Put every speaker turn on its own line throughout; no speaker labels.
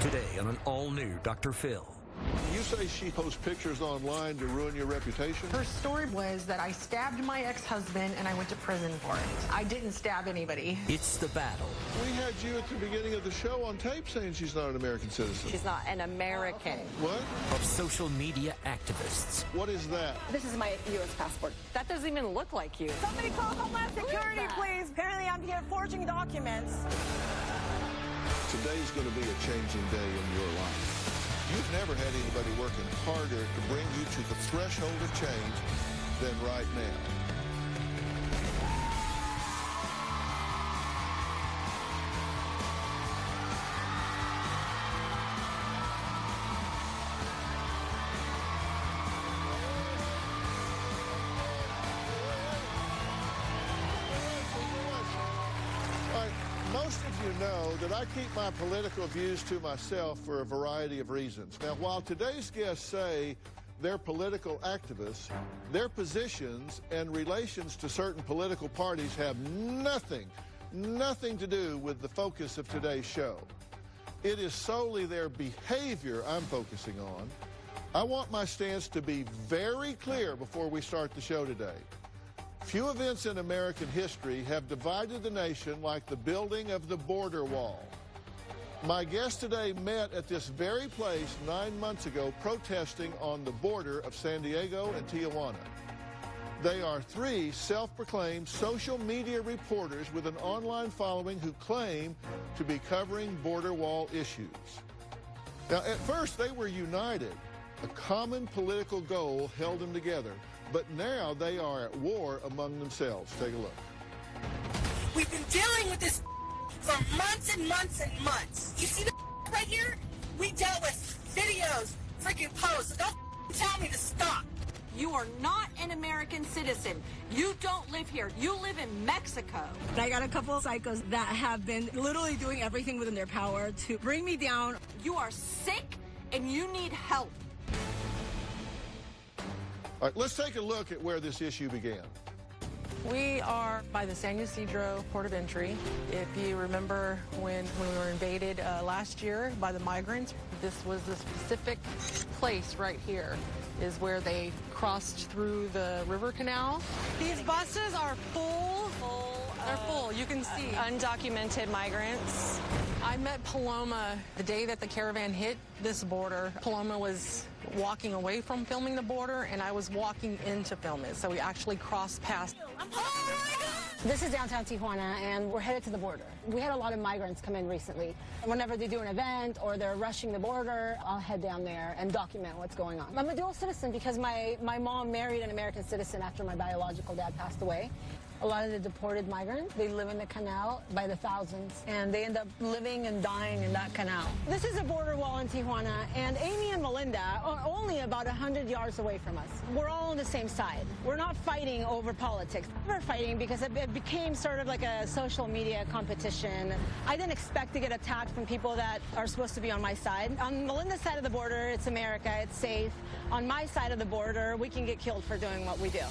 Today on an all-new Dr. Phil.
You say she posts pictures online to ruin your reputation?
Her story was that I stabbed my ex-husband and I went to prison for it. I didn't stab anybody.
It's the battle.
We had you at the beginning of the show on tape saying she's not an American citizen.
She's not an American.
What?
Of social media activists.
What is that?
This is my U.S. passport. That doesn't even look like you.
Somebody call Homeland Security, please. Apparently I'm here forging documents.
Today's going to be a changing day in your life. You've never had anybody working harder to bring you to the threshold of change than right now. Most of you know that I keep my political views to myself for a variety of reasons. Now, while today's guests say they're political activists, their positions and relations to certain political parties have nothing to do with the focus of today's show. It is solely their behavior I'm focusing on. I want my stance to be very clear before we start the show today. Few events in American history have divided the nation like the building of the border wall. My guests today met at this very place 9 months ago protesting on the border of San Diego and Tijuana. They are three self-proclaimed social media reporters with an online following who claim to be covering border wall issues. Now, at first, they were united. A common political goal held them together. But now they are at war among themselves. Take a look.
We've been dealing with this for months and months and months. You see the right here? We dealt with videos, freaking posts. Don't tell me to stop.
You are not an American citizen. You don't live here. You live in Mexico.
I got a couple of psychos that have been literally doing everything within their power to bring me down.
You are sick and you need help.
All right, let's take a look at where this issue began.
We are by the San Ysidro port of entry. If you remember when we were invaded last year by the migrants, this was the specific place right here is where they crossed through the river canal. These buses are full. They're full, you can see.
Undocumented migrants.
I met Paloma the day that the caravan hit this border. Paloma was walking away from filming the border, and I was walking in to film it. So we actually crossed paths.
This is downtown Tijuana, and we're headed to the border. We had a lot of migrants come in recently. Whenever they do an event or they're rushing the border, I'll head down there and document what's going on. I'm a dual citizen because my mom married an American citizen after my biological dad passed away. A lot of the deported migrants, they live in the canal by the thousands, and they end up living and dying in that canal. This is a border wall in Tijuana, and Amy and Melinda are only about 100 yards away from us. We're all on the same side. We're not fighting over politics. We're fighting because it became sort of like a social media competition. I didn't expect to get attacked from people that are supposed to be on my side. On Melinda's side of the border, it's America, it's safe. On my side of the border, we can get killed for doing what we do.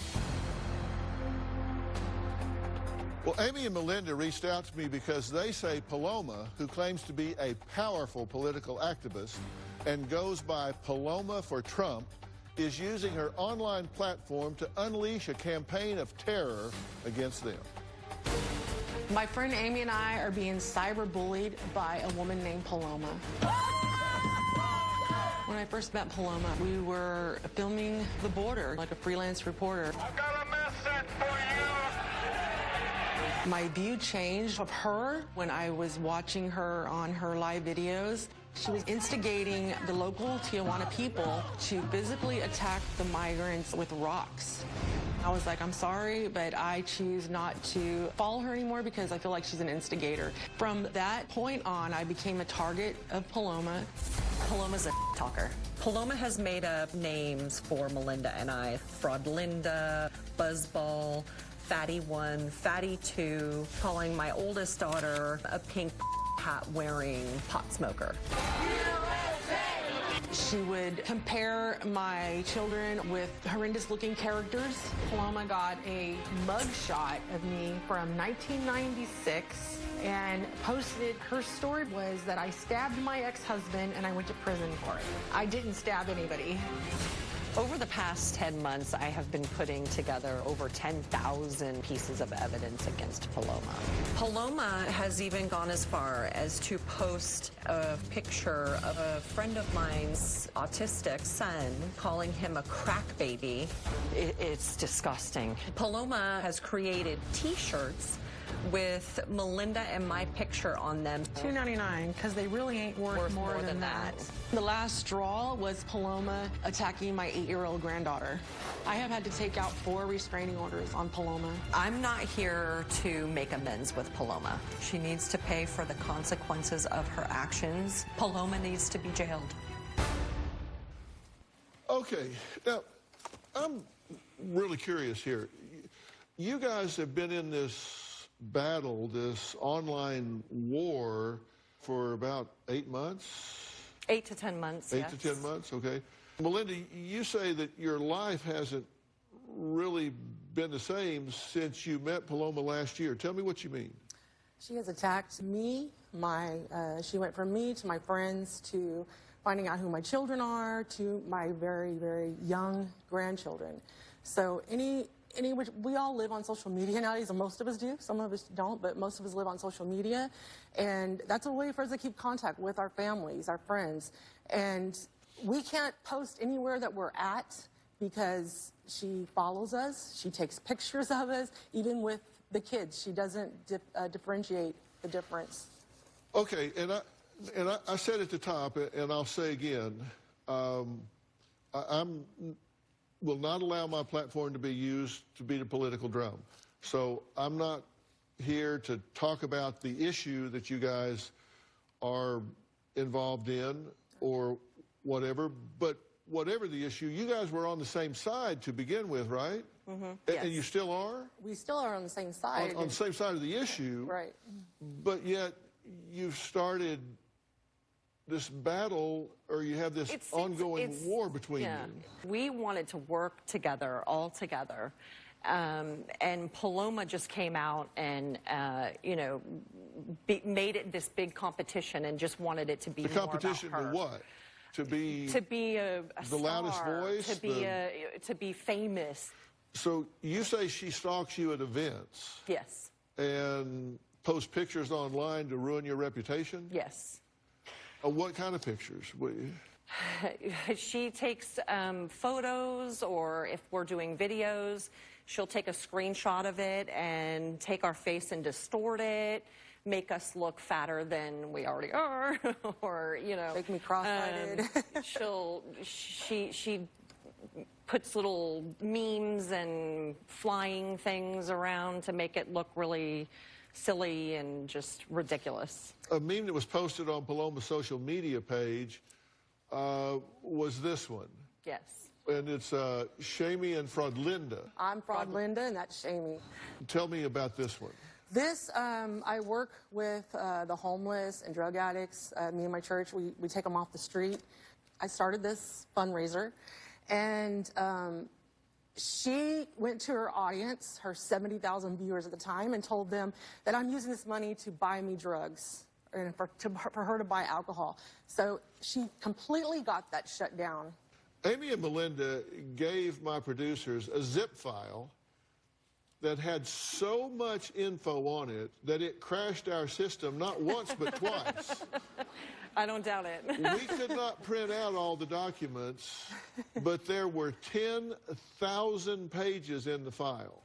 Well, Amy and Melinda reached out to me because they say Paloma, who claims to be a powerful political activist and goes by Paloma for Trump, is using her online platform to unleash a campaign of terror against them.
My friend Amy and I are being cyberbullied by a woman named Paloma. When I first met Paloma, we were filming the border like a freelance reporter.
I've got a message for you.
My view changed of her when I was watching her on her live videos. She was instigating the local Tijuana people to physically attack the migrants with rocks. I was like, I'm sorry, but I choose not to follow her anymore because I feel like she's an instigator. From that point on, I became a target of Paloma.
Paloma's a talker. Paloma has made up names for Melinda and I. Fraudlinda, Buzzball, Fatty 1, Fatty 2, calling my oldest daughter a pink hat-wearing pot smoker.
She would compare my children with horrendous-looking characters. Paloma got a mug shot of me from 1996 and posted her story was that I stabbed my ex-husband and I went to prison for it. I didn't stab anybody.
Over the past 10 months, I have been putting together over 10,000 pieces of evidence against Paloma. Paloma has even gone as far as to post a picture of a friend of mine's autistic son, calling him a crack baby. It's disgusting. Paloma has created T-shirts with Melinda and my picture on them.
$2.99, because they really ain't worth more than that. The last straw was Paloma attacking my 8-year-old granddaughter. I have had to take out 4 restraining orders on Paloma.
I'm not here to make amends with Paloma. She needs to pay for the consequences of her actions. Paloma needs to be jailed.
Okay, now, I'm really curious here. You guys have been in this battle, this online war, for about 8 months?
8 to 10 months,
8 to 10 months, okay. Melinda, you say that your life hasn't really been the same since you met Paloma last year. Tell me what you mean.
She has attacked me. She went from me to my friends to finding out who my children are to my very, very young grandchildren. So we all live on social media nowadays, and most of us do. Some of us don't, but most of us live on social media. And that's a way for us to keep contact with our families, our friends. And we can't post anywhere that we're at because she follows us. She takes pictures of us, even with the kids. She doesn't differentiate the difference.
Okay, and I said at the top, and I'll say again, will not allow my platform to be used to beat a political drum. So I'm not here to talk about the issue that you guys are involved in or whatever, but whatever the issue, you guys were on the same side to begin with, right?
Mm-hmm. Yes.
And you still are?
We still are on the same side.
On the same side of the issue.
Right.
But yet you've started this battle, or you have this ongoing war between you.
We wanted to work together, all together. And Paloma just came out and, made it this big competition and just wanted it to be more about her. The competition
to what? To be
a
the
star,
loudest voice?
To be famous.
So you say she stalks you at events?
Yes.
And posts pictures online to ruin your reputation?
Yes.
What kind of pictures?
She takes photos, or if we're doing videos, she'll take a screenshot of it and take our face and distort it, make us look fatter than we already are, or,
make me cross-eyed.
She puts little memes and flying things around to make it look really silly and just ridiculous.
A meme that was posted on Paloma's social media page was this one.
Yes.
And it's Shamey and Fraudlinda.
I'm Fraudlinda, and that's Shamey.
Tell me about this one.
This, I work with the homeless and drug addicts. Me and my church, we take them off the street. I started this fundraiser, and she went to her audience, her 70,000 viewers at the time, and told them that I'm using this money to buy me drugs and for her to buy alcohol. So she completely got that shut down.
Amy and Melinda gave my producers a zip file that had so much info on it that it crashed our system not once but twice.
I don't doubt it.
We could not print out all the documents, but there were 10,000 pages in the file.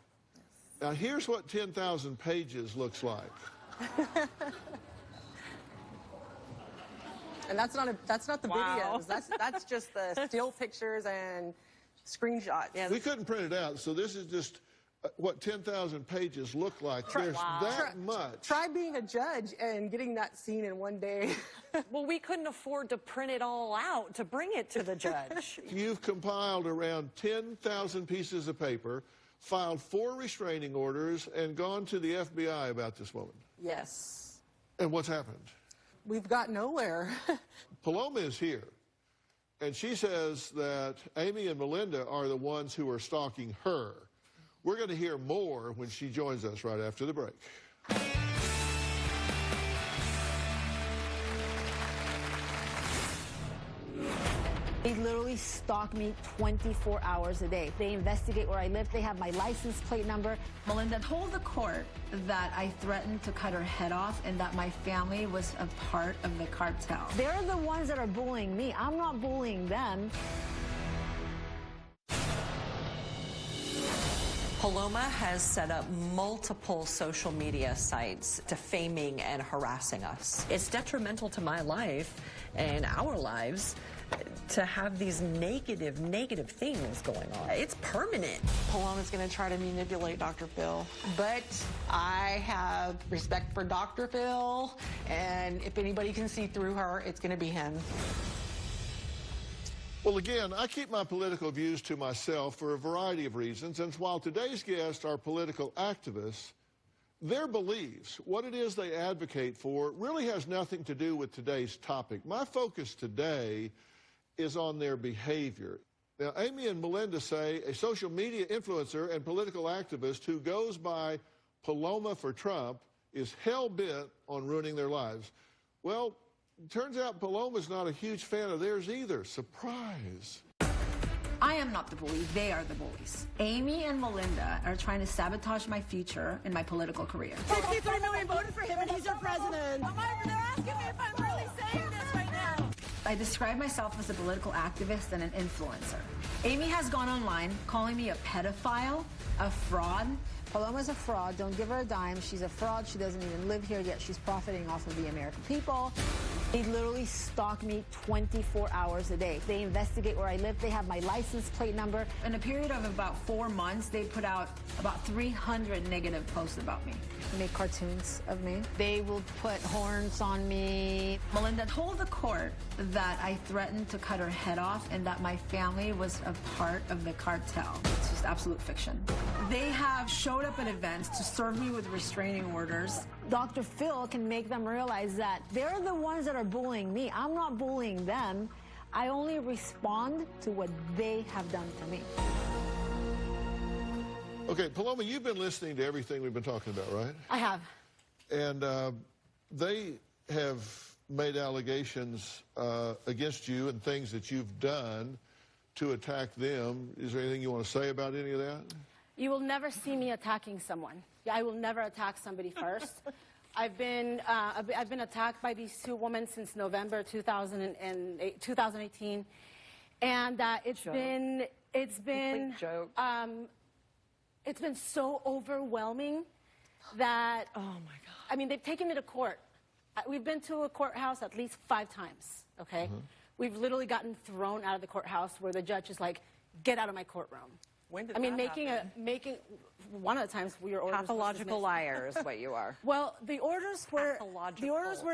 Now, here's what 10,000 pages looks like.
And that's not the videos. That's just the still pictures and screenshots.
Yeah.
We couldn't print it out, so this is just what 10,000 pages look like. There's that much.
Try being a judge and getting that scene in one day.
Well, we couldn't afford to print it all out to bring it to the judge.
You've compiled around 10,000 pieces of paper, filed 4 restraining orders, and gone to the FBI about this woman.
Yes.
And what's happened?
We've got nowhere.
Paloma is here, and she says that Amy and Melinda are the ones who are stalking her. We're going to hear more when she joins us right after the break.
They literally stalk me 24 hours a day. They investigate where I live. They have my license plate number.
Melinda told the court that I threatened to cut her head off and that my family was a part of the cartel.
They're the ones that are bullying me. I'm not bullying them.
Paloma has set up multiple social media sites defaming and harassing us. It's detrimental to my life and our lives to have these negative things going on. It's permanent.
Paloma's going to try to manipulate Dr. Phil, but I have respect for Dr. Phil, and if anybody can see through her, it's going to be him.
Well, again, I keep my political views to myself for a variety of reasons, and while today's guests are political activists, their beliefs, what it is they advocate for, really has nothing to do with today's topic. My focus today is on their behavior. Now, Amy and Melinda say a social media influencer and political activist who goes by Paloma for Trump is hell-bent on ruining their lives. Well, it turns out Paloma's not a huge fan of theirs either. Surprise.
I am not the bully. They are the bullies. Amy and Melinda are trying to sabotage my future in my political career.
63 million voted for him, and he's our president. They're asking me if I'm really saying this right now.
I describe myself as a political activist and an influencer. Amy has gone online calling me a pedophile, a fraud.
Paloma's a fraud. Don't give her a dime. She's a fraud. She doesn't even live here, yet she's profiting off of the American people. They literally stalk me 24 hours a day. They investigate where I live. They have my license plate number.
In a period of about 4 months, they put out about 300 negative posts about me.
They make cartoons of me. They will put horns on me.
Melinda told the court that I threatened to cut her head off and that my family was a part of the cartel. It's just absolute fiction. They have showed up at events to serve me with restraining orders.
Dr. Phil can make them realize that they're the ones that are bullying me. I'm not bullying them. I only respond to what they have done to me.
Okay, Paloma, you've been listening to everything we've been talking about, right?
I have.
And they have made allegations against you and things that you've done to attack them. Is there anything you want to say about any of that?
You will never see me attacking someone. I will never attack somebody first. I've been attacked by these two women since November 2018, and it's been so overwhelming that
Oh, my God.
I mean, they've taken me to court. We've been to a courthouse at least 5 times. Okay, we've literally gotten thrown out of the courthouse where the judge is like, "Get out of my courtroom."
When did
I mean,
that happen?
making one of the times your orders
Pathological
were
liar is what you are.
well, the orders were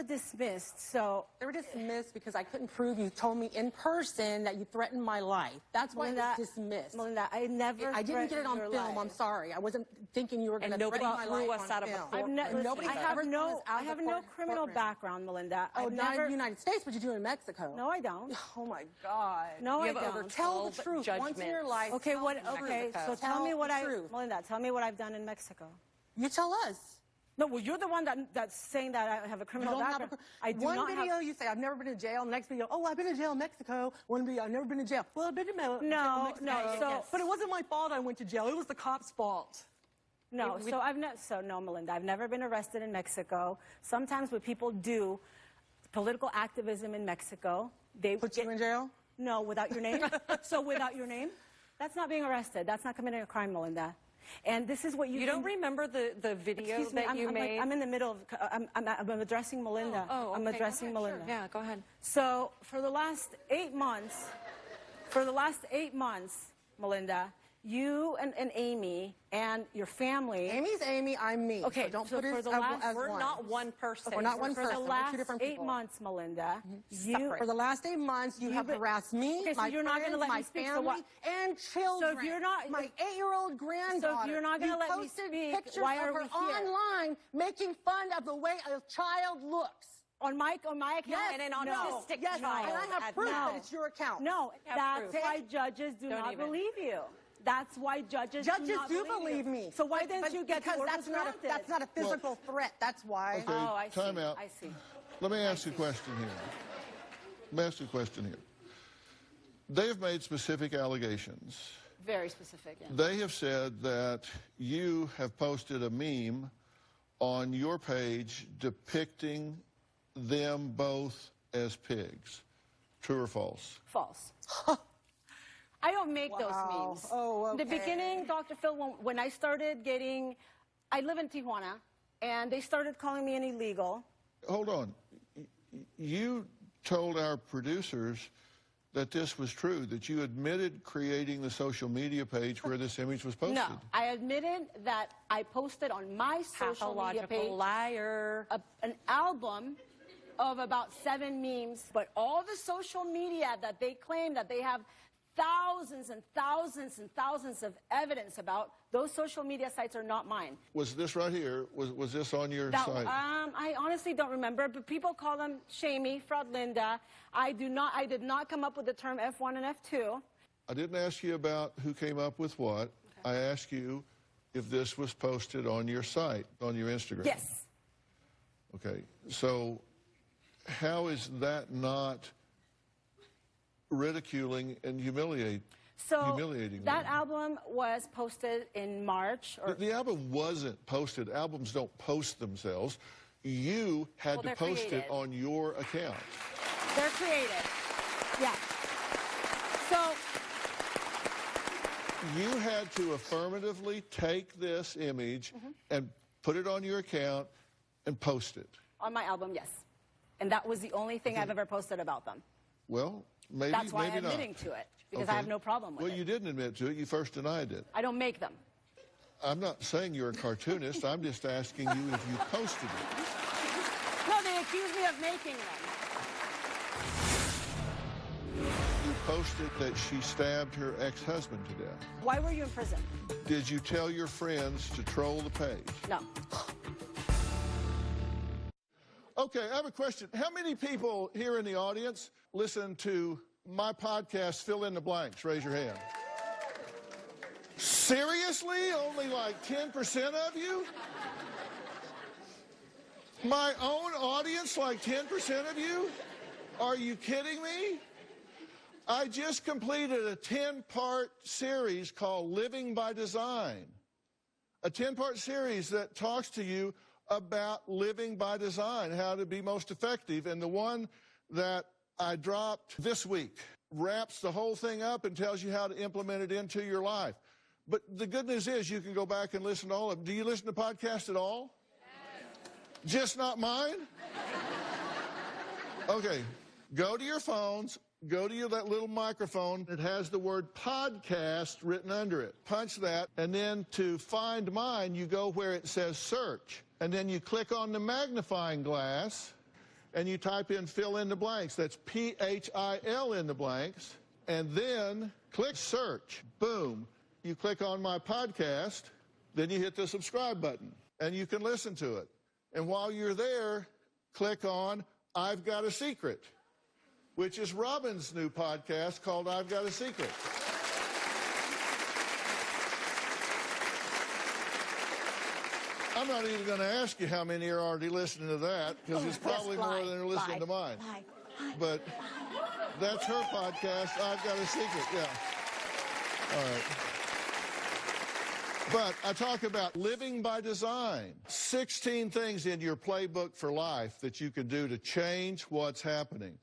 dismissed. So
They were dismissed because I couldn't prove. You told me in person that you threatened my life. That's why it was dismissed.
Melinda, I never.
I didn't get it on
threatened
film.
your
I'm
life.
sorry. I wasn't thinking you were going to
nobody
threaten my
threw
life
us
on
out of a
film.
courtroom.
Nobody
I have
ever threw us out
I
of
have
the
no criminal
courtroom.
background, Melinda.
Oh,
I've
not
never.
in the United States, but you do in Mexico.
No, I don't.
Oh my God.
No,
You
I
have over
don't.
Tell the truth once in your life.
Okay,
tell
what?
the
Okay,
truth.
so tell me
Tell
what
the
I,
truth.
Melinda, tell me what I've done in Mexico.
You tell us.
No, well, you're the one that's saying that I have a
You
criminal
don't have
background.
a,
I do
one
not
video
have.
you say I've never been to jail. Next video, oh, I've been to jail in Mexico. One video, I've never been to jail. Well, I've been to jail in
No,
Mexico.
so
But it wasn't my fault I went to jail. It was the cops' fault.
No, no, Melinda, I've never been arrested in Mexico. Sometimes what people do, political activism in Mexico, they
Put you in jail?
No, without your name. So without your name, that's not being arrested. That's not committing a crime, Melinda. And this is what
You don't remember the video
Excuse me,
that you made?
I'm in the middle of. I'm addressing Melinda.
Oh,
I'm
okay,
addressing
go ahead,
Melinda.
Sure. Yeah, go ahead.
So for the last 8 months, Melinda, you and Amy and your family.
Amy's Amy, I'm me.
Okay,
so don't
so
put
for
us
the
as
last-
We're
one.
not one person.
We're not one
For
person.
the
We're
last
two different
8
people.
months, Melinda,
For the last 8 months, you have harassed me,
Okay, so
my
you're not
friends,
gonna let
my
me speak, so
family,
what-
and children.
So if you're not-
my 8-year-old granddaughter.
So if you're not gonna
You
let me
posted
speak,
pictures
why are
of her
we here?
online making fun of the way a child looks.
on my account.
Yes,
And an
no,
autistic
yes,
child
and I have
at
proof
that.
that it's your account.
No,
Have
that's
proof.
why judges do
Don't
not
even.
believe you. That's why judges
Judges
do not
do
believe
believe
you.
me.
So why didn't you get the
because
orders
that's not
granted?
that's not a physical threat. That's why.
Okay,
Oh, I see.
time out.
I see.
Let me ask you a question here. Let me ask you a question here. They have made specific allegations.
Very specific, yeah.
They have said that you have posted a meme on your page depicting them both as pigs. True or false?
False. I don't make those memes.
Oh, okay.
In the beginning, Dr. Phil, when I started getting, I live in Tijuana, and they started calling me an illegal.
Hold on. You told our producers that this was true, that you admitted creating the social media page where this image was posted.
No, I admitted that I posted on my social media page
liar.
An album of about 7 memes, but all the social media that they claim that they have thousands and thousands and thousands of evidence about, those social media sites are not mine.
Was this right here, was this on your site?
I honestly don't remember, but people call them shamey, fraudlinda. I did not come up with the term F1 and F2.
I didn't ask you about who came up with what. Okay. I asked you if this was posted on your site, on your Instagram.
Yes.
Okay, so how is that not ridiculing and humiliating?
So that album was posted in March.
The album wasn't posted. Albums don't post themselves. You had to post it on your account.
They're created. Yeah. So
you had to affirmatively take this image and put it on your account and post it.
On my album, yes. And that was the only thing I've ever posted about them.
Well, maybe
that's why
maybe
I'm admitting to it, because
okay.
I have no problem with it.
Well, you didn't admit to it. You first denied it.
I don't make them.
I'm not saying you're a cartoonist. I'm just asking you if you posted it.
No, they accuse me of making them.
You posted that she stabbed her ex-husband to death.
Why were you in prison?
Did you tell your friends to troll the page?
No.
Okay, I have a question. How many people here in the audience listen to my podcast, Fill in the Blanks? Raise your hand. Seriously? Only like 10% of you? My own audience, like 10% of you? Are you kidding me? I just completed a 10-part series called Living by Design. A 10-part series that talks to you about living by design, how to be most effective. And the one that I dropped this week wraps the whole thing up and tells you how to implement it into your life. But the good news is you can go back and listen to all of them. Do you listen to podcasts at all? Yes. Just not mine? Okay, go to your phones, go to that little microphone. It has the word podcast written under it. Punch that, and then to find mine, you go where it says search. And then you click on the magnifying glass, and you type in fill in the blanks. That's PHIL in the blanks. And then click search. Boom. You click on my podcast, then you hit the subscribe button, and you can listen to it. And while you're there, click on I've Got a Secret, which is Robin's new podcast called I've Got a Secret. I'm not even going to ask you how many are already listening to that, because it's probably more than are listening to mine. But that's her podcast, I've Got a Secret, yeah. All right. But I talk about living by design. 16 things in your playbook for life that you can do to change what's happening.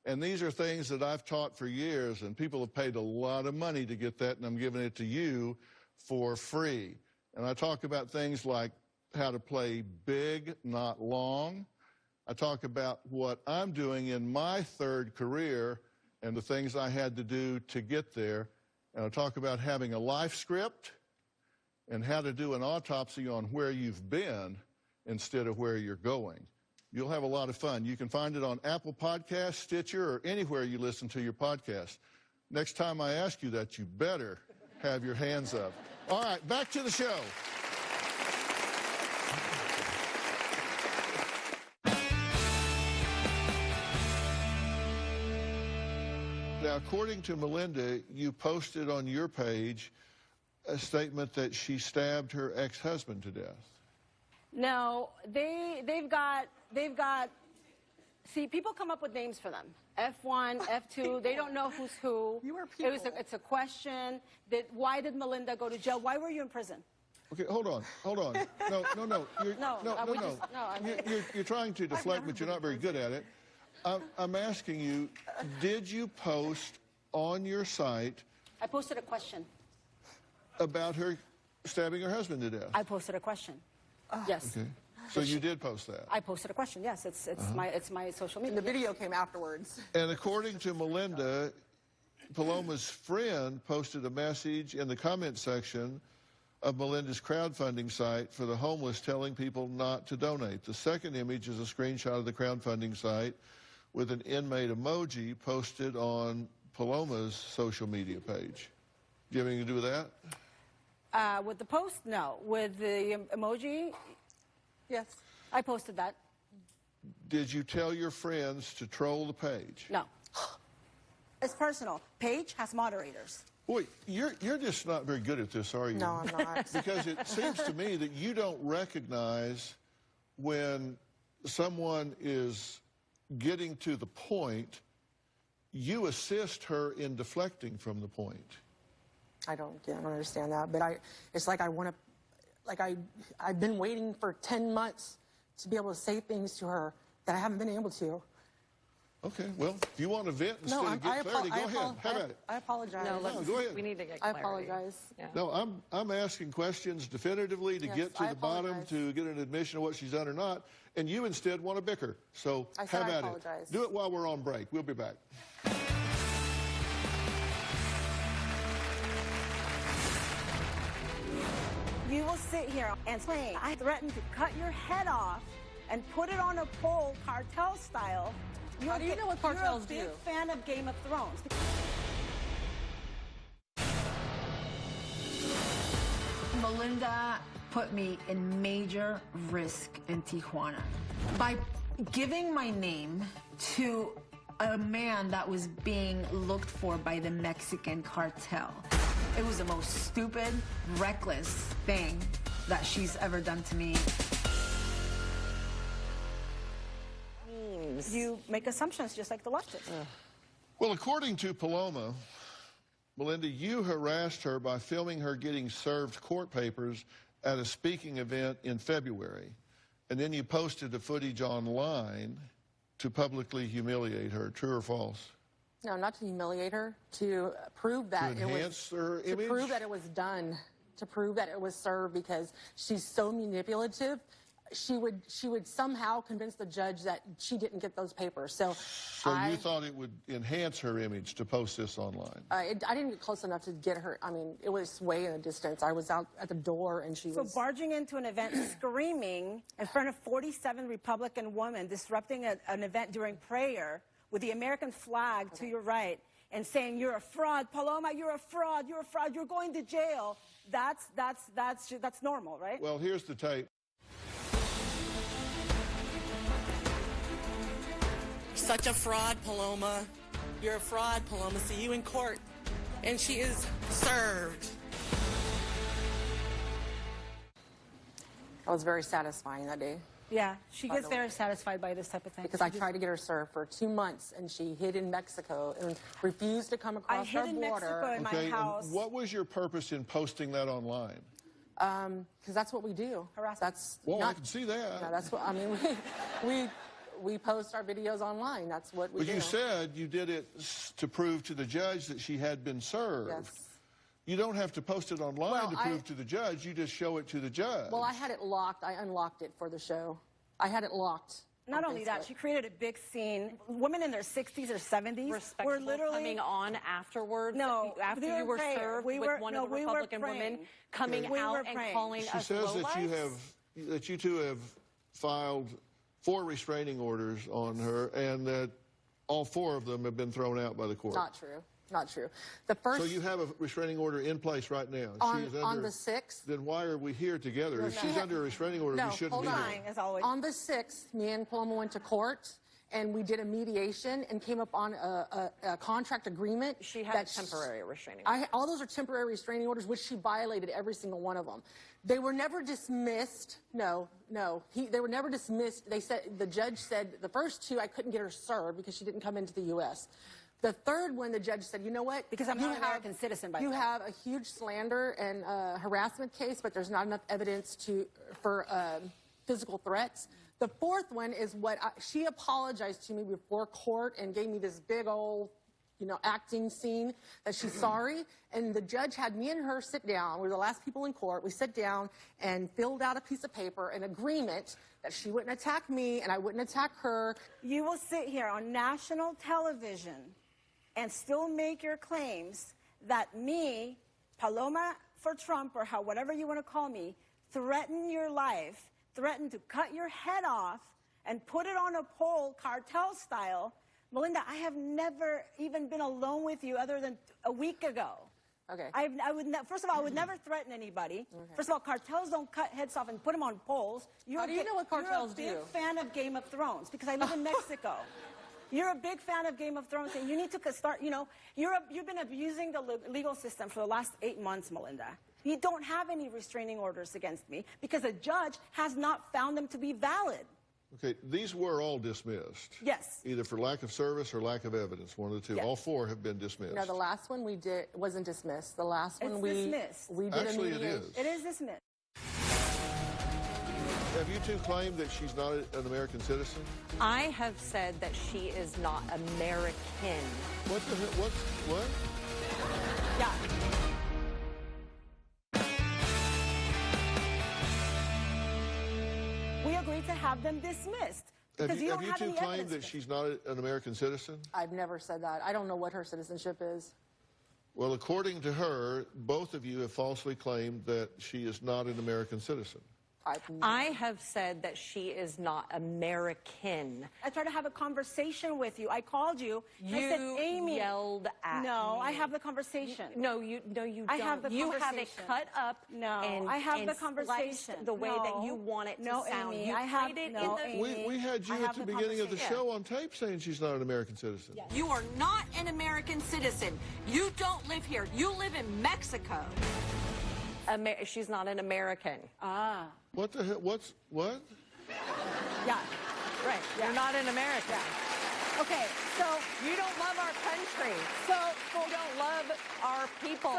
And these are things that I've taught for years, and people have paid a lot of money to get that, and I'm giving it to you for free. And I talk about things like how to play big, not long. I talk about what I'm doing in my third career and the things I had to do to get there. And I talk about having a life script and how to do an autopsy on where you've been instead of where you're going. You'll have a lot of fun. You can find it on Apple Podcasts, Stitcher, or anywhere you listen to your podcast. Next time I ask you that, you better have your hands up. All right, back to the show. Now, according to Melinda, you posted on your page a statement that she stabbed her ex-husband to death.
No, they've got See, people come up with names for them. F1, F2, they don't know who's who.
You are people.
It's a question. Why did Melinda go to jail? Why were you in prison?
Okay, hold on. No. You're trying to deflect, but you're not very good at it. I'm asking you, did you post on your site
I posted a question.
about her stabbing her husband to death?
I posted a question. Yes.
Okay. So you did post that?
I posted a question. Yes, it's my social media.
And the video came afterwards.
And according to Melinda, Paloma's friend posted a message in the comment section of Melinda's crowdfunding site for the homeless telling people not to donate. The second image is a screenshot of the crowdfunding site with an inmate emoji posted on Paloma's social media page. Do you have anything to do with that?
With the post, no. With the emoji,
Yes.
I posted that.
Did you tell your friends to troll the page?
No. It's personal. Page has moderators.
Boy, you're just not very good at this, are you?
No, I'm not.
Because it seems to me that you don't recognize when someone is getting to the point, you assist her in deflecting from the point.
I don't understand that, but it's like I want to, like I've been waiting for 10 months to be able to say things to her that I haven't been able to.
Okay, well, if you want to vent instead of get clarity, go ahead. Have at it.
I apologize.
No, go ahead.
We need to get
I
clarity.
apologize.
Yeah.
No, I'm asking questions definitively to
Yes,
get to
I
the bottom,
apologize.
to get an admission of what she's done or not, and you instead want to bicker. So
I said
have
I
at
apologize.
it. Do it while we're on break. We'll be back.
You will sit here and say, I threatened to cut your head off and put it on a pole, cartel style.
How do you know what cartels do?
You're a big fan of Game of Thrones.
Melinda put me in major risk in Tijuana by giving my name to a man that was being looked for by the Mexican cartel. It was the most stupid, reckless thing that she's ever done to me.
You make assumptions just like the leftists.
Well, according to Paloma, Melinda, you harassed her by filming her getting served court papers at a speaking event in February, and then you posted the footage online to publicly humiliate her. True or false?
No, not to humiliate her, to prove that
To enhance her image?
to prove that it was done, to prove that it was served, because she's so manipulative. She would somehow convince the judge that she didn't get those papers. So
you thought it would enhance her image to post this online?
I didn't get close enough to get her. I mean, it was way in the distance. I was out at the door, and she
So
was...
barging into an event screaming in front of 47 Republican women, disrupting an event during prayer with the American flag to your right, and saying, you're a fraud, Paloma, you're a fraud, you're going to jail. That's normal, right?
Well, here's the tape.
Such a fraud, Paloma. You're a fraud, Paloma. See you in court. And she is served.
That was very satisfying that day.
Yeah, she gets very satisfied by this type of thing.
Because I tried to get her served for 2 months, and she hid in Mexico and refused to come across
hid
our
in
border.
Mexico in my house.
And what was your purpose in posting that online?
Because that's what we do. That's
Well, I can see that.
No, that's what I mean. We post our videos online. That's what we do.
But you said you did it to prove to the judge that she had been served.
Yes.
You don't have to post it online
Well,
to prove to the judge. You just show it to the judge.
Well, I had it locked. I unlocked it for the show. I had it locked.
Not only that, she created a big scene. Women in their 60s or 70s
Respectful
were literally
coming on afterwards.
No,
after
we
you were
praying.
served
We
with
were-
one
no,
of the
we were
Republican women
praying.
coming
We
out
were
and
praying.
calling
she
us
says
lowlifes.
that you two have filed 4 restraining orders on her, and that all 4 of them have been thrown out by the court.
Not true. Not true. The first
So you have a restraining order in place right now.
on,
She is
on the 6th.
Then why are we here together? If she's under a restraining order,
No,
we shouldn't
hold
be
on.
here.
as always.
On the 6th, me and Paloma went to court, and we did a mediation and came up on a contract agreement.
She had temporary restraining
orders. All those are temporary restraining orders, which she violated every single one of them. They were never dismissed. No. They were never dismissed. They said, the judge said the first two I couldn't get her served because she didn't come into the U.S. The third one, the judge said, you know what?
Because I'm not an American citizen by
You
then.
have a huge slander and harassment case, but there's not enough evidence for physical threats. The fourth one is she apologized to me before court and gave me this big old, acting scene that she's sorry. And the judge had me and her sit down. We were the last people in court. We sat down and filled out a piece of paper, an agreement that she wouldn't attack me and I wouldn't attack her.
You will sit here on national television and still make your claims that me, Paloma for Trump, or whatever you want to call me, threaten your life, threaten to cut your head off and put it on a pole cartel style. Melinda, I have never even been alone with you other than a week ago.
Okay.
First of all, I would never threaten anybody. Okay. First of all, cartels don't cut heads off and put them on poles.
How do you know what cartels do?
You're a big fan of Game of Thrones because I live in Mexico. You're a big fan of Game of Thrones, and you need to start, you've been abusing the legal system for the last 8 months, Melinda. You don't have any restraining orders against me because a judge has not found them to be valid.
Okay, these were all dismissed.
Yes.
Either for lack of service or lack of evidence, one of the two.
Yes.
All four have been dismissed.
No, the last one we did wasn't dismissed. The last one
dismissed.
We did
Actually,
a mediation.
it is.
It is dismissed.
Have you two claimed that she's not an American citizen?
I have said that she is not American.
What the hell? What?
Yeah. We agreed to have them dismissed.
Have you two claimed that she's not an American citizen?
I've never said that. I don't know what her citizenship is.
Well, according to her, both of you have falsely claimed that she is not an American citizen.
I have said that she is not American.
I tried to have a conversation with you. I called you.
You
I said, Amy,
yelled at
No,
me.
I have the conversation.
No, you don't.
I have the
You have it
conversation.
cut up.
No,
and,
I have
and
the conversation.
The way that you want it to sound.
Amy,
You
I have
played it
no,
in the.
Amy.
We had you
I
at
have
the
the
beginning of the
conversation.
show on tape saying she's not an American citizen.
Yes.
You are not an American citizen. You don't live here. You live in Mexico.
She's not an American.
Ah.
What the hell? What?
Yeah.
Right.
Yeah.
You're not an American.
Okay, so
You don't love our country. You don't love our people.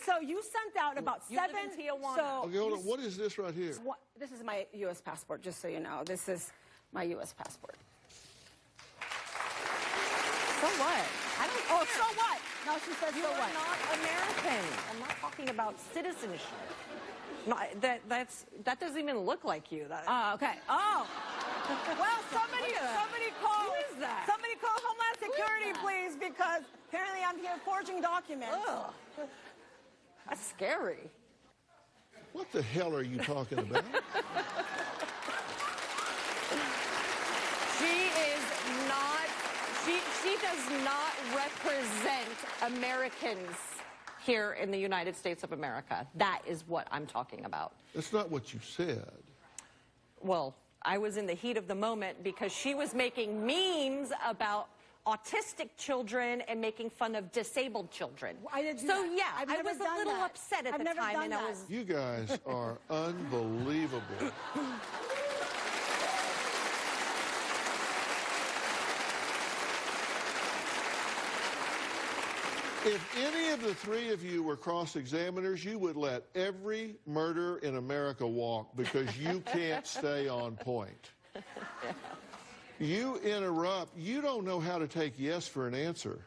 so you sent out about
You live
7.
in Tijuana.
So
Okay, hold on. What is this right here?
This is my U.S. passport, just so you know. This is my U.S. passport.
So what? I don't care.
Oh, so what? Now she says,
You
so
are
what?
not American. I'm not talking about citizenship. That doesn't even look like you.
Oh, okay. Oh. Well, somebody call.
Who is that?
Somebody call Homeland Security, please, because apparently I'm here forging documents.
Ugh. That's scary.
What the hell are you talking about?
She does not represent Americans here in the United States of America. That is what I'm talking about.
That's not what you said.
Well, I was in the heat of the moment because she was making memes about autistic children and making fun of disabled children.
I didn't do
so
that.
yeah,
I've
I
never
was a
done
little
that.
upset at
I've
the
never
time,
done
and
that.
I was.
You guys are unbelievable. If any of the three of you were cross-examiners, you would let every murder in America walk because you can't stay on point. You interrupt. You don't know how to take yes for an answer.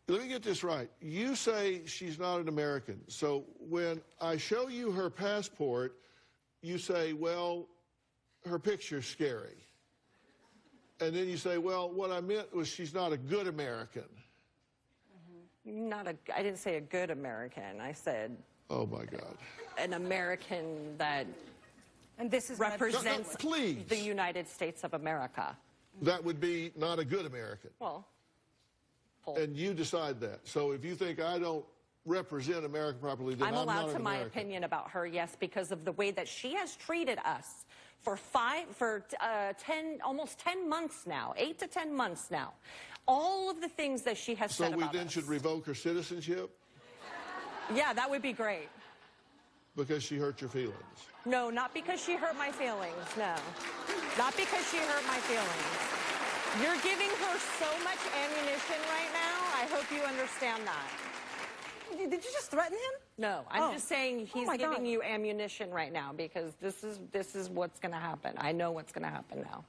Let me get this right. You say she's not an American. So when I show you her passport, you say, well, her picture's scary. And then you say, well, what I meant was she's not a good American.
I didn't say a good American. I said.
Oh, my God.
An American that
And this is
represents
please.
the United States of America.
That would be not a good American.
Well.
And you decide that. So if you think I don't represent America properly, then I'm not
allowed
an
to my
American.
opinion about her, yes, because of the way that she has treated us for 10, almost 10 months now, 8 to 10 months now. All of the things that she has said about us.
So we then should revoke her citizenship?
Yeah, that would be great.
Because she hurt your feelings?
No, not because she hurt my feelings, no. Not because she hurt my feelings. You're giving her so much ammunition right now. I hope you understand that.
Did you just threaten him?
No, I'm just saying he's
my
giving
God.
you ammunition right now because this is what's going to happen. I know what's going to happen now.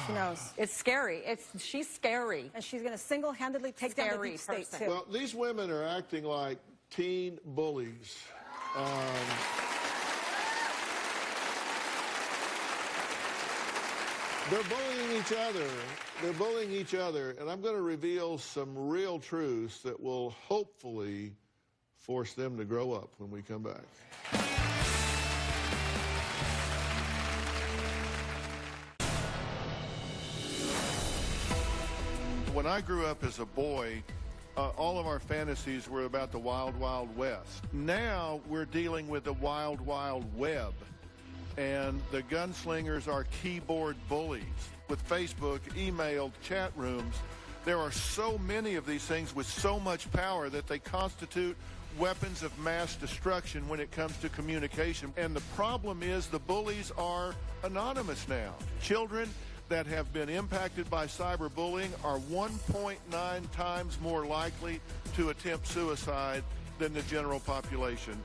She knows.
It's scary. She's scary.
And she's going to single-handedly take down the deep state, too.
Well, these women are acting like teen bullies. They're bullying each other. They're bullying each other. And I'm going to reveal some real truths that will hopefully force them to grow up when we come back. When I grew up as a boy, all of our fantasies were about the wild, wild west. Now we're dealing with the wild, wild web. And the gunslingers are keyboard bullies. With Facebook, email, chat rooms, there are so many of these things with so much power that they constitute weapons of mass destruction when it comes to communication. And the problem is the bullies are anonymous now. Children that have been impacted by cyberbullying are 1.9 times more likely to attempt suicide than the general population.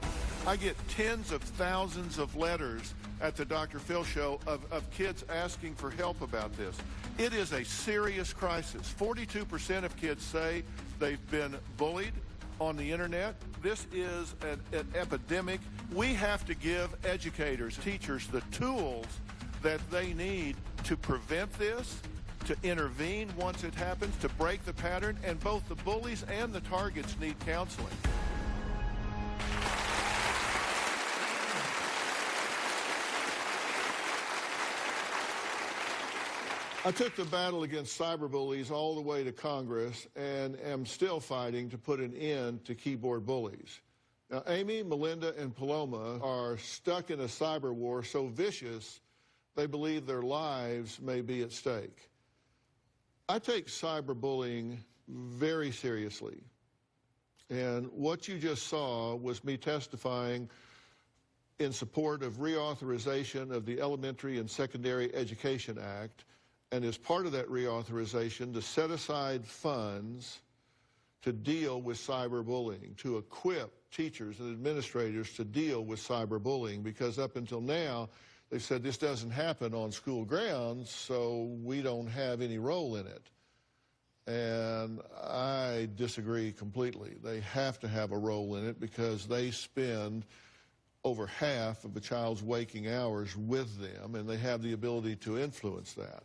I get tens of thousands of letters at the Dr. Phil show of kids asking for help about this. It is a serious crisis. 42% of kids say they've been bullied on the internet. This is an epidemic. We have to give educators, teachers, the tools that they need to prevent this, to intervene once it happens, to break the pattern, and both the bullies and the targets need counseling. I took the battle against cyberbullies all the way to Congress and am still fighting to put an end to keyboard bullies. Now, Amy, Melinda, and Paloma are stuck in a cyber war so vicious they believe their lives may be at stake. I take cyberbullying very seriously. And what you just saw was me testifying in support of reauthorization of the Elementary and Secondary Education Act, and as part of that reauthorization, to set aside funds to deal with cyberbullying, to equip teachers and administrators to deal with cyberbullying, because up until now, they said this doesn't happen on school grounds, so we don't have any role in it. And I disagree completely. They have to have a role in it because they spend over half of a child's waking hours with them, and they have the ability to influence that.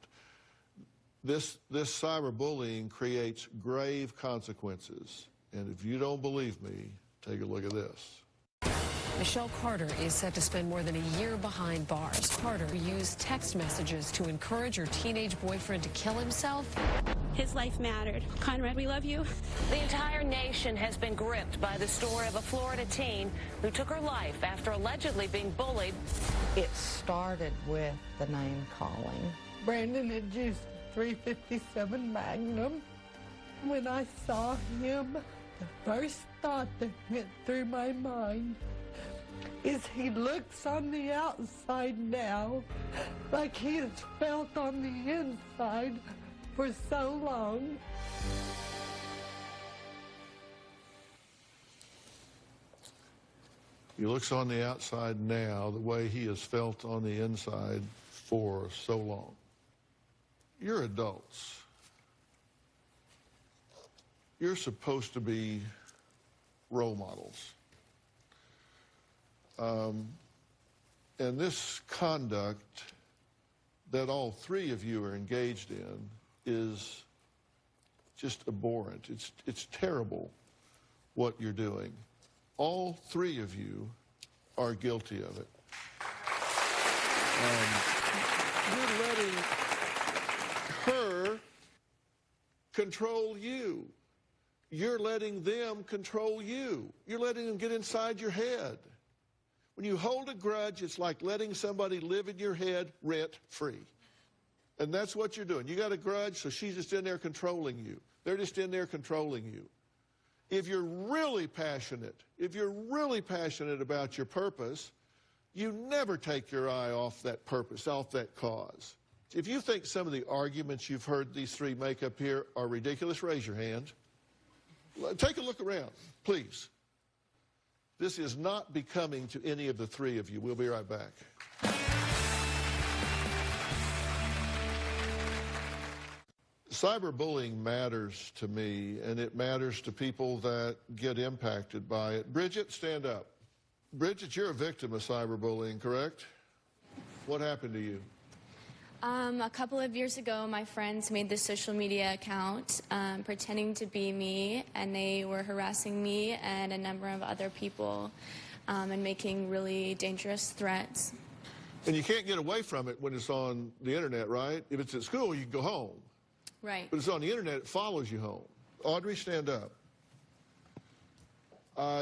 This cyberbullying creates grave consequences. And if you don't believe me, take a look at this.
Michelle Carter is set to spend more than a year behind bars. Carter used text messages to encourage her teenage boyfriend to kill himself.
His life mattered. Conrad, we love you.
The entire nation has been gripped by the story of a Florida teen who took her life after allegedly being bullied.
It started with the name calling.
Brandon had used 357 Magnum. When I saw him, the first thought that went through my mind is he looks on the outside now like he has felt on the inside for so long.
He looks on the outside now the way he has felt on the inside for so long. You're adults. You're supposed to be role models. And this conduct that all three of you are engaged in is just abhorrent. It's terrible what you're doing. All three of you are guilty of it. You're letting her control you. You're letting them control you. You're letting them get inside your head. When you hold a grudge, it's like letting somebody live in your head rent-free. And that's what you're doing. You got a grudge, so she's just in there controlling you. They're just in there controlling you. If you're really passionate about your purpose, you never take your eye off that purpose, off that cause. If you think some of the arguments you've heard these three make up here are ridiculous, raise your hand. Take a look around, please. This is not becoming to any of the three of you. We'll be right back. Cyberbullying matters to me, and it matters to people that get impacted by it. Bridget, stand up. Bridget, you're a victim of cyberbullying, correct? What happened to you?
A couple of years ago, my friends made this social media account pretending to be me, and they were harassing me and a number of other people and making really dangerous threats.
And you can't get away from it when it's on the internet, right? If it's at school, you can go home.
Right.
But it's on the internet, it follows you home. Audrey, stand up.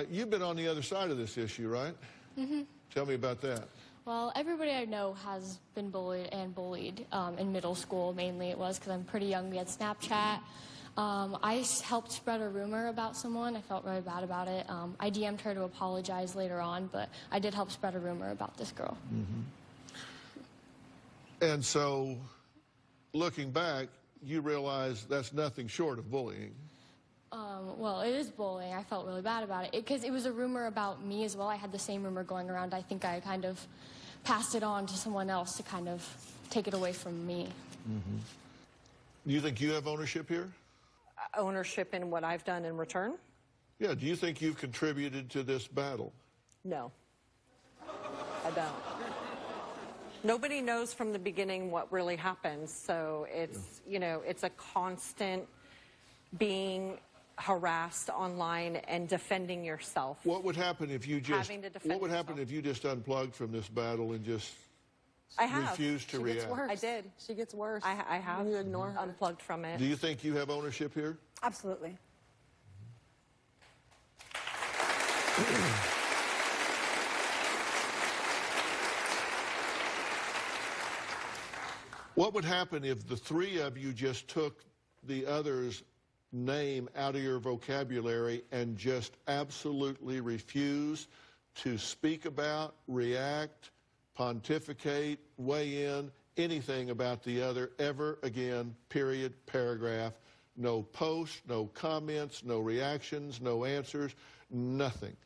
You've been on the other side of this issue, right?
Mm-hmm.
Tell me about that.
Well, everybody I know has been bullied in middle school. Mainly it was because I'm pretty young. We had Snapchat. I helped spread a rumor about someone. I felt really bad about it. I DM'd her to apologize later on, but I did help spread a rumor about this girl.
Mm-hmm. And so, looking back, you realize that's nothing short of bullying.
Well, it is bullying. I felt really bad about it because it was a rumor about me as well. I had the same rumor going around. I think I kind of passed it on to someone else to kind of take it away from me.
Mm-hmm. Do you think you have ownership here?
Ownership in what I've done in return?
Yeah, do you think you've contributed to this battle?
No, I don't. Nobody knows from the beginning what really happens, so it's, you know, it's a constant being harassed online and defending yourself.
What would happen if you just unplugged from this battle and just refused to react?
Gets worse. I did.
She gets worse.
I have.
When you ignore her.
Unplugged from it.
Do you think you have ownership here?
Absolutely.
What would happen if the three of you just took the other's name out of your vocabulary and just absolutely refused to speak about, react, pontificate, weigh in, anything about the other ever again, period, paragraph? No posts, no comments, no reactions, no answers, nothing.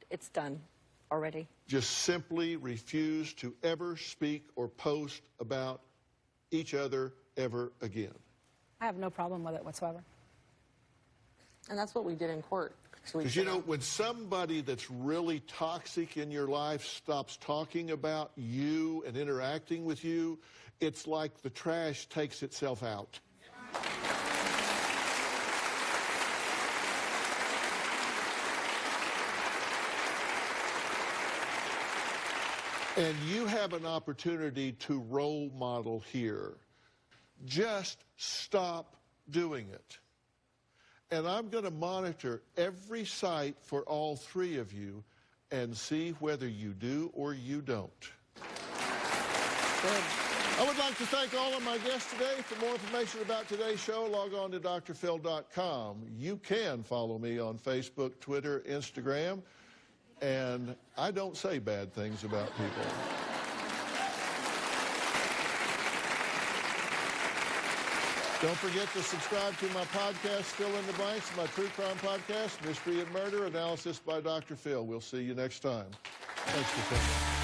It's done already.
Just simply refuse to ever speak or post about each other ever again.
I have no problem with it whatsoever.
And that's what we did in court.
Because, you know, when somebody that's really toxic in your life stops talking about you and interacting with you, it's like the trash takes itself out. And you have an opportunity to role model here. Just stop doing it. And I'm going to monitor every site for all three of you and see whether you do or you don't. Good. I would like to thank all of my guests today. For more information about today's show, log on to drphil.com. You can follow me on Facebook, Twitter, Instagram. And I don't say bad things about people. Don't forget to subscribe to my podcast, Fill in the Blanks, my true crime podcast, Mystery and Murder, analysis by Dr. Phil. We'll see you next time. Thanks for coming.